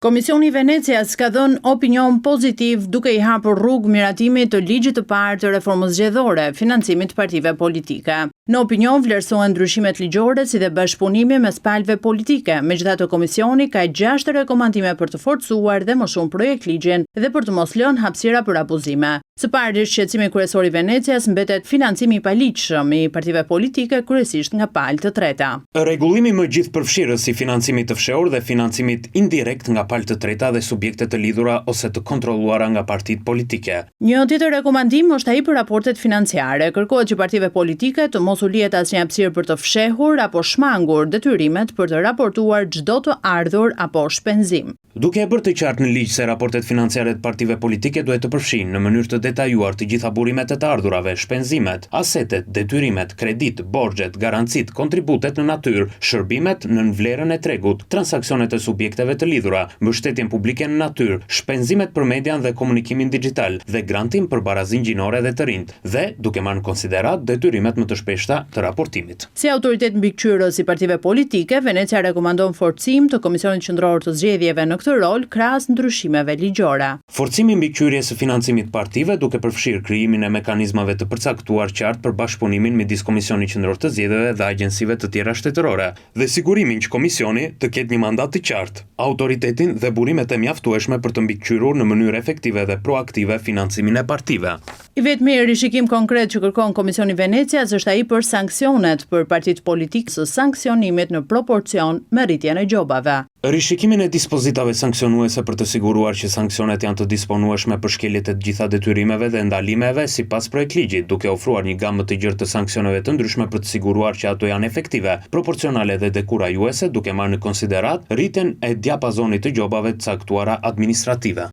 Komisioni i Venecias ka dhënë opinion pozitiv duke i hapur rrugë miratimit të ligjit të parë të reformës zgjedhore, financimit të partive politike. Në opinion vlerësohen ndryshimet ligjore si dhe bashkëpunimi mes palëve politike. Megjithatë, komisioni ka 6 rekomandime për të forcuar dhe më shumë projekt ligjin dhe për të mos lënë hapësira për abuzime. Së pari, shqetësimi kryesor i Venecias mbetet financimi i paligjshëm i partive politike, kryesisht nga palë të treta. Rregullimi më gjithëpërfshirës i financimit të fshehur dhe financimit indirekt nga palë të treta dhe subjekte të lidhura ose të kontrolluara nga partitë politike. Një tjetër rekomandim është ai për raportet financiare. Kërkohet që partive politike të mos u lihet asnjë hapësirë për të fshehur apo shmangur detyrimet për të raportuar çdo të ardhur apo shpenzim. Duke e bërë të qartë në ligj se raportet financiare të partive politike duhet të përfshinë në mënyrë të detajuar të gjitha burimet e të ardhurave, shpenzimet, asetet, detyrimet, kredit, borxhet, garancit, kontributet në natyrë, shërbimet në vlerën e tregut, transaksionet e subjekteve të lidhura, mbështetjen publike në natyrë, shpenzimet për median dhe komunikimin digjital dhe grantin për barazin gjinore dhe të rinjt, dhe duke marrë në konsiderat detyrimet më të shpeshta të raportimit. Si autoritet mbikëqyrës i partive politike, Venecia rekomandon forcim të Komisionit Qendror të Zgjedhjeve në këtë rol krahas ndryshimeve ligjore. Forcimi mbikëqyrjes së financimit partive duke përfshirë krijimin e mekanizmave të përcaktuar qartë për bashkëpunimin midis Komisionit Qendror të Zgjedhjeve dhe agjencive të tjera shtetërore dhe sigurimin që komisioni të ketë një mandat të qartë, autoritetin dhe burimet e mjaftueshme për të mbikëqyrur në mënyrë efektive dhe proaktive financimin e partive. I vetmi rishikim konkret që kërkon Komisioni Venecias është ai për sanksionet për partitë politike së sanksionimit në proporcion me rritjen e gjobave. Rishikimin e dispozitave sanksionuese për të siguruar që sanksionet janë të disponueshme për shkeljet e të gjitha detyrimeve dhe ndalimeve sipas projektligjit, duke ofruar një gamë të gjerë të sanksioneve të ndryshme për të siguruar që ato janë efektive, proporcionale dhe dekurajuese, duke marrë në konsiderat rritjen e diapazonit të gjobave të caktuara administrative.